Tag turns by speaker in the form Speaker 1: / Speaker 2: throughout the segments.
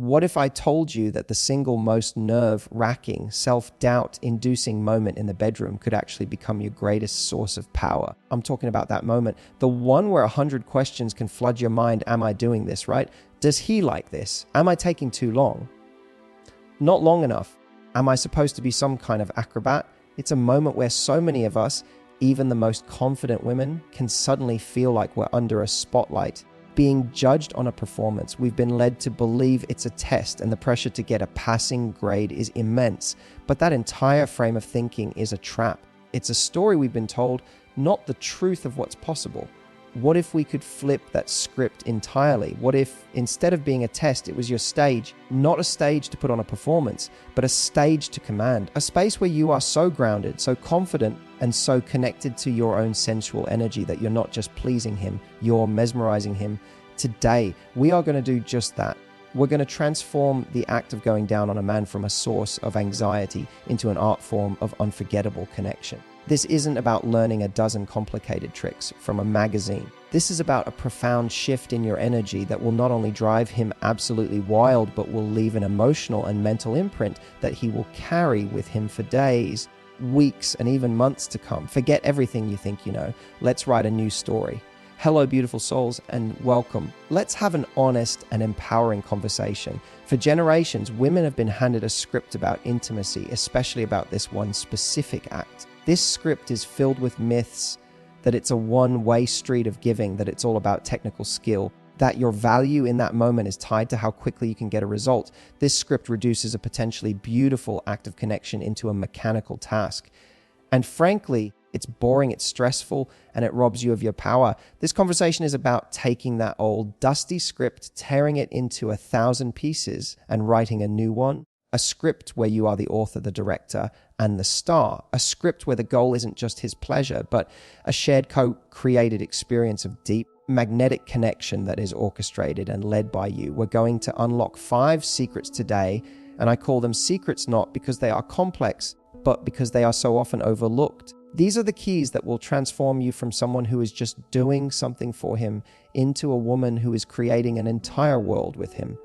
Speaker 1: What if I told you that the single most nerve-wracking, self-doubt inducing moment in the bedroom could actually become your greatest source of power? I'm talking about that moment, the one where 100 questions can flood your mind. Am I doing this right? Does he like this? Am I taking too long? Not long enough. Am I supposed to be some kind of acrobat? It's a moment where so many of us, even the most confident women, can suddenly feel like we're under a spotlight, being judged on a performance. We've been led to believe it's a test, and the pressure to get a passing grade is immense. But that entire frame of thinking is a trap. It's a story we've been told, not the truth of what's possible. What if we could flip that script entirely? What if, instead of being a test, it was your stage, not a stage to put on a performance, but a stage to command, a space where you are so grounded, so confident, and so connected to your own sensual energy that you're not just pleasing him, you're mesmerizing him. Today, we are going to do just that. We're going to transform the act of going down on a man from a source of anxiety into an art form of unforgettable connection. This isn't about learning a dozen complicated tricks from a magazine. This is about a profound shift in your energy that will not only drive him absolutely wild, but will leave an emotional and mental imprint that he will carry with him for days, weeks, and even months to come. Forget everything you think you know. Let's write a new story. Hello, beautiful souls, and welcome. Let's have an honest and empowering conversation. For generations, women have been handed a script about intimacy, especially about this one specific act. This script is filled with myths, that it's a one-way street of giving, that it's all about technical skill, that your value in that moment is tied to how quickly you can get a result. This script reduces a potentially beautiful act of connection into a mechanical task. And frankly, it's boring, it's stressful, and it robs you of your power. This conversation is about taking that old dusty script, tearing it into 1,000 pieces, and writing a new one. A script where you are the author, the director, and the star. A script where the goal isn't just his pleasure, but a shared co-created experience of deep, magnetic connection that is orchestrated and led by you. We're going to unlock 5 secrets today, and I call them secrets not because they are complex, but because they are so often overlooked. These are the keys that will transform you from someone who is just doing something for him into a woman who is creating an entire world with him.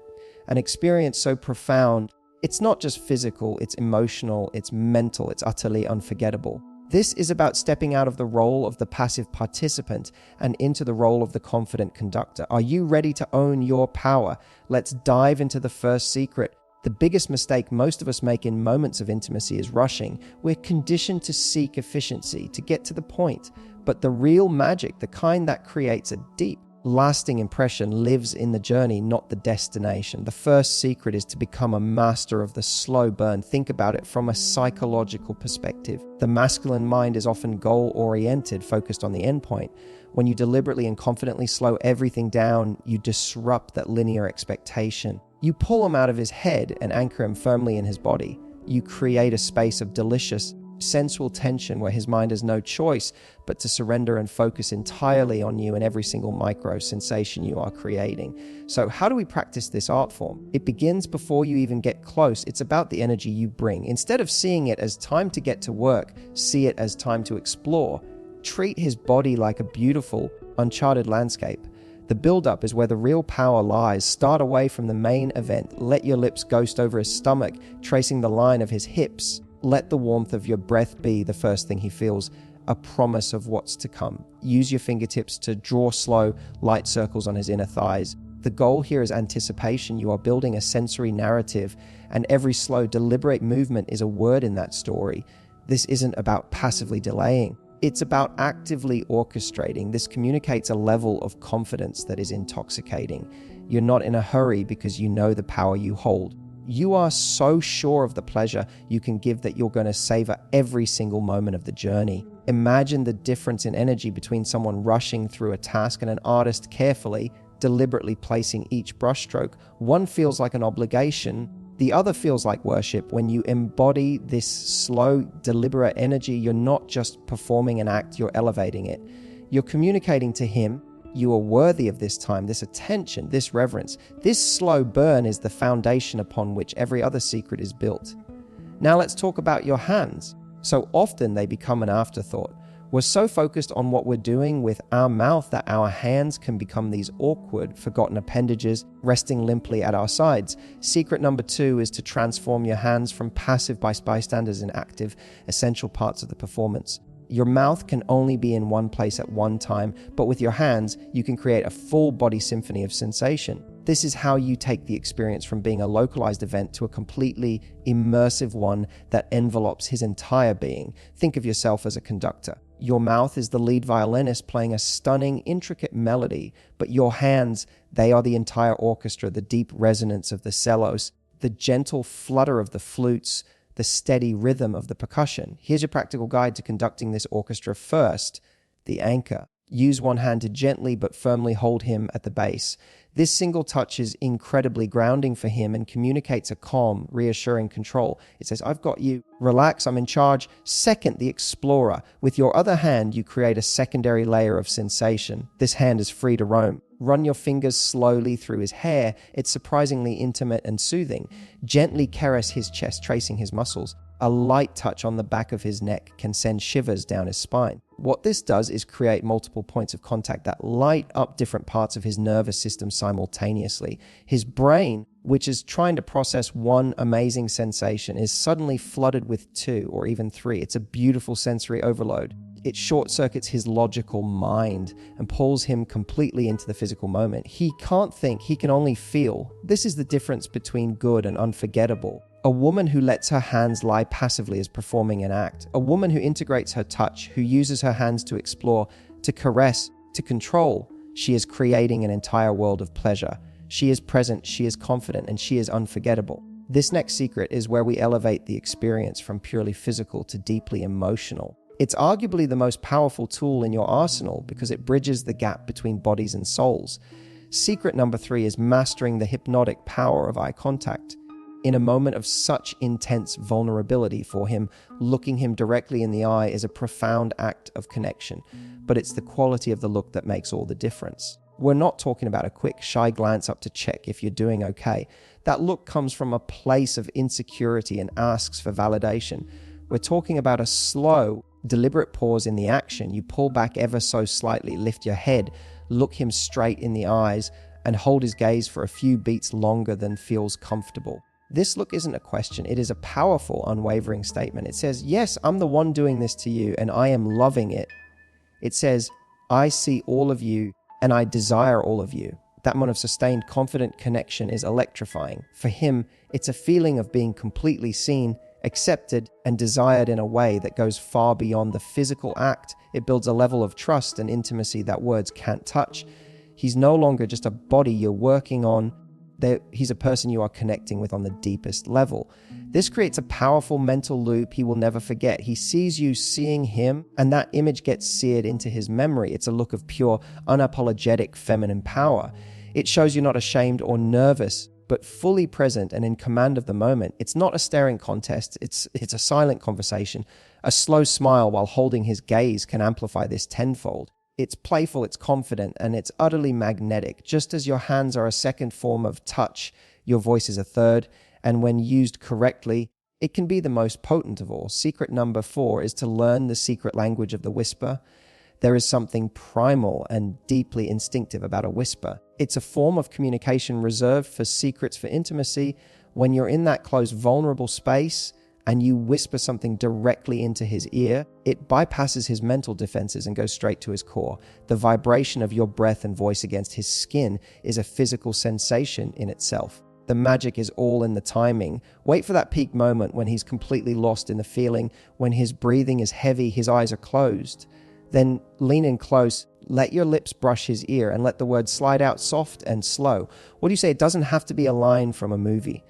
Speaker 1: An experience so profound, it's not just physical, it's emotional, it's mental, it's utterly unforgettable. This is about stepping out of the role of the passive participant and into the role of the confident conductor. Are you ready to own your power? Let's dive into the first secret. The biggest mistake most of us make in moments of intimacy is rushing. We're conditioned to seek efficiency, to get to the point. But the real magic, the kind that creates a deep, lasting impression, lives in the journey, not the destination. The first secret is to become a master of the slow burn. Think about it from a psychological perspective. The masculine mind is often goal-oriented, focused on the endpoint. When you deliberately and confidently slow everything down, you disrupt that linear expectation. You pull him out of his head and anchor him firmly in his body. You create a space of delicious, sensual tension where his mind has no choice but to surrender and focus entirely on you and every single micro sensation you are creating. So how do we practice this art form? It begins before you even get close. It's about the energy you bring. Instead of seeing it as time to get to work, see it as time to explore. Treat his body like a beautiful, uncharted landscape. The build-up is where the real power lies. Start away from the main event. Let your lips ghost over his stomach, tracing the line of his hips. Let the warmth of your breath be the first thing he feels, a promise of what's to come. Use your fingertips to draw slow, light circles on his inner thighs. The goal here is anticipation. You are building a sensory narrative, and every slow, deliberate movement is a word in that story. This isn't about passively delaying. It's about actively orchestrating. This communicates a level of confidence that is intoxicating. You're not in a hurry because you know the power you hold. You are so sure of the pleasure you can give that you're going to savor every single moment of the journey. Imagine the difference in energy between someone rushing through a task and an artist carefully, deliberately placing each brushstroke. One feels like an obligation, the other feels like worship. When you embody this slow, deliberate energy, you're not just performing an act, you're elevating it. You're communicating to him, you are worthy of this time, this attention, this reverence. This slow burn is the foundation upon which every other secret is built. Now let's talk about your hands. So often they become an afterthought. We're so focused on what we're doing with our mouth that our hands can become these awkward, forgotten appendages resting limply at our sides. Secret number 2 is to transform your hands from passive bystanders in active, essential parts of the performance. Your mouth can only be in one place at one time, but with your hands, you can create a full body symphony of sensation. This is how you take the experience from being a localized event to a completely immersive one that envelopes his entire being. Think of yourself as a conductor. Your mouth is the lead violinist playing a stunning, intricate melody, but your hands, they are the entire orchestra, the deep resonance of the cellos, the gentle flutter of the flutes, the steady rhythm of the percussion. Here's your practical guide to conducting this orchestra. First, the anchor. Use one hand to gently but firmly hold him at the bass. This single touch is incredibly grounding for him and communicates a calm, reassuring control. It says, I've got you. Relax, I'm in charge. Second, the explorer. With your other hand, you create a secondary layer of sensation. This hand is free to roam. Run your fingers slowly through his hair. It's surprisingly intimate and soothing. Gently caress his chest, tracing his muscles. A light touch on the back of his neck can send shivers down his spine. What this does is create multiple points of contact that light up different parts of his nervous system simultaneously. His brain, which is trying to process one amazing sensation, is suddenly flooded with 2 or even 3. It's a beautiful sensory overload. It short-circuits his logical mind and pulls him completely into the physical moment. He can't think, he can only feel. This is the difference between good and unforgettable. A woman who lets her hands lie passively is performing an act. A woman who integrates her touch, who uses her hands to explore, to caress, to control, she is creating an entire world of pleasure. She is present, she is confident, and she is unforgettable. This next secret is where we elevate the experience from purely physical to deeply emotional. It's arguably the most powerful tool in your arsenal because it bridges the gap between bodies and souls. Secret number 3 is mastering the hypnotic power of eye contact. In a moment of such intense vulnerability for him, looking him directly in the eye is a profound act of connection, but it's the quality of the look that makes all the difference. We're not talking about a quick, shy glance up to check if you're doing okay. That look comes from a place of insecurity and asks for validation. We're talking about a slow, deliberate pause in the action. You pull back ever so slightly, lift your head, look him straight in the eyes, and hold his gaze for a few beats longer than feels comfortable. This look isn't a question, it is a powerful, unwavering statement. It says, yes, I'm the one doing this to you, and I am loving it. It says, I see all of you, and I desire all of you. That moment of sustained, confident connection is electrifying. For him, it's a feeling of being completely seen, accepted, and desired in a way that goes far beyond the physical act. It builds a level of trust and intimacy that words can't touch. He's no longer just a body you're working on. He's a person you are connecting with on the deepest level. This creates a powerful mental loop he will never forget. He sees you seeing him, and that image gets seared into his memory. It's a look of pure, unapologetic feminine power. It shows you're not ashamed or nervous, but fully present and in command of the moment. It's not a staring contest, it's a silent conversation. A slow smile while holding his gaze can amplify this tenfold. It's playful, it's confident, and it's utterly magnetic. Just as your hands are a second form of touch, your voice is a third, and when used correctly, it can be the most potent of all. Secret number 4 is to learn the secret language of the whisper. There is something primal and deeply instinctive about a whisper. It's a form of communication reserved for secrets, for intimacy. When you're in that close, vulnerable space and you whisper something directly into his ear, it bypasses his mental defenses and goes straight to his core. The vibration of your breath and voice against his skin is a physical sensation in itself. The magic is all in the timing. Wait for that peak moment when he's completely lost in the feeling, when his breathing is heavy, his eyes are closed. Then lean in close, let your lips brush his ear, and let the words slide out soft and slow. What do you say? It doesn't have to be a line from a movie.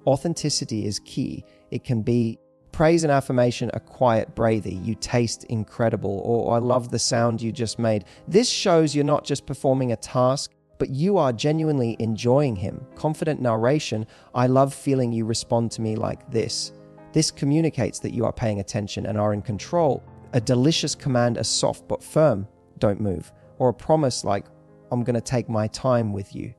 Speaker 1: Authenticity is key. It can be praise and affirmation, a quiet breathy, you taste incredible, or I love the sound you just made. This shows you're not just performing a task, but you are genuinely enjoying him. Confident narration, I love feeling you respond to me like this. This communicates that you are paying attention and are in control. A delicious command, a soft but firm, don't move. Or a promise like, I'm going to take my time with you.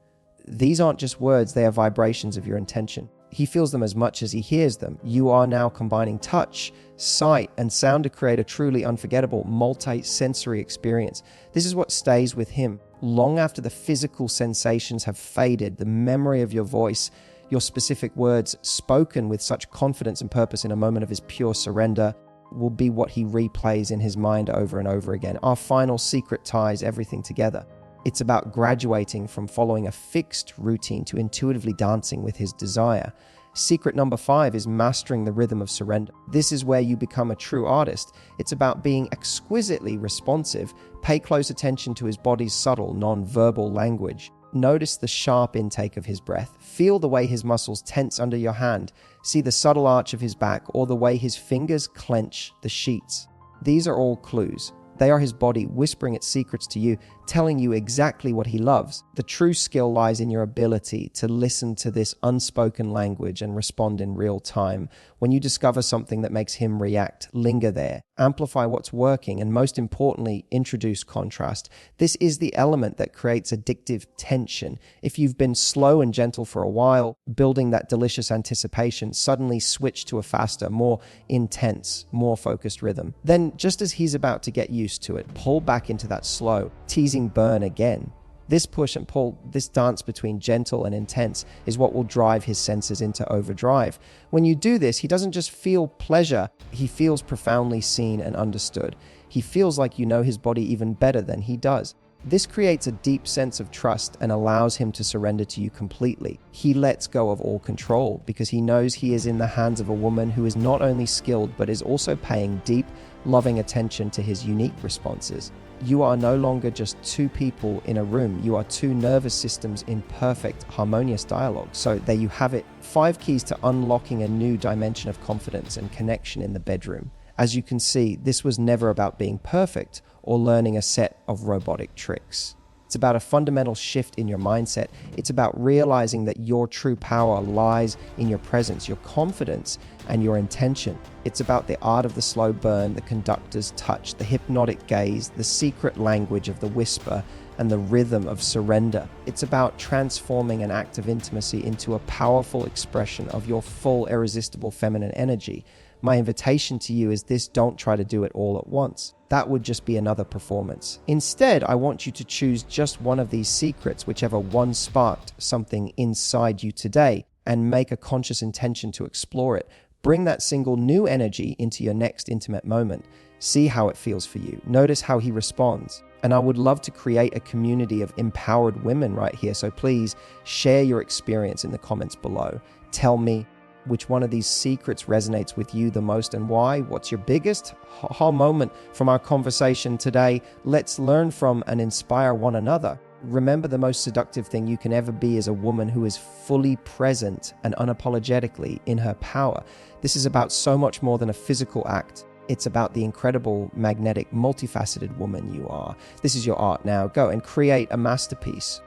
Speaker 1: These aren't just words, they are vibrations of your intention. He feels them as much as he hears them. You are now combining touch, sight, and sound to create a truly unforgettable multi-sensory experience. This is what stays with him long after the physical sensations have faded. The memory of your voice, your specific words spoken with such confidence and purpose in a moment of his pure surrender, will be what he replays in his mind over and over again. Our final secret ties everything together. It's about graduating from following a fixed routine to intuitively dancing with his desire. Secret number 5 is mastering the rhythm of surrender. This is where you become a true artist. It's about being exquisitely responsive. Pay close attention to his body's subtle, non-verbal language. Notice the sharp intake of his breath. Feel the way his muscles tense under your hand. See the subtle arch of his back or the way his fingers clench the sheets. These are all clues. They are his body whispering its secrets to you, telling you exactly what he loves. The true skill lies in your ability to listen to this unspoken language and respond in real time. When you discover something that makes him react, linger there. Amplify what's working, and most importantly, introduce contrast. This is the element that creates addictive tension. If you've been slow and gentle for a while, building that delicious anticipation, suddenly switch to a faster, more intense, more focused rhythm. Then, just as he's about to get used to it, pull back into that slow, teasing burn again. This push and pull, this dance between gentle and intense, is what will drive his senses into overdrive. When you do this, he doesn't just feel pleasure, he feels profoundly seen and understood. He feels like you know his body even better than he does. This creates a deep sense of trust and allows him to surrender to you completely. He lets go of all control because he knows he is in the hands of a woman who is not only skilled but is also paying deep, loving attention to his unique responses. You are no longer just two people in a room. You are two nervous systems in perfect, harmonious dialogue. So there you have it. 5 keys to unlocking a new dimension of confidence and connection in the bedroom. As you can see, this was never about being perfect or learning a set of robotic tricks. It's about a fundamental shift in your mindset. It's about realizing that your true power lies in your presence, your confidence, and your intention. It's about the art of the slow burn, the conductor's touch, the hypnotic gaze, the secret language of the whisper, and the rhythm of surrender. It's about transforming an act of intimacy into a powerful expression of your full, irresistible feminine energy. My invitation to you is this: don't try to do it all at once. That would just be another performance. Instead, I want you to choose just one of these secrets, whichever one sparked something inside you today, and make a conscious intention to explore it. Bring that single new energy into your next intimate moment. See how it feels for you. Notice how he responds. And I would love to create a community of empowered women right here. So please share your experience in the comments below. Tell me which one of these secrets resonates with you the most and why. What's your biggest aha moment from our conversation today? Let's learn from and inspire one another. Remember, the most seductive thing you can ever be is a woman who is fully present and unapologetically in her power. This is about so much more than a physical act. It's about the incredible, magnetic, multifaceted woman you are. This is your art now. Go and create a masterpiece.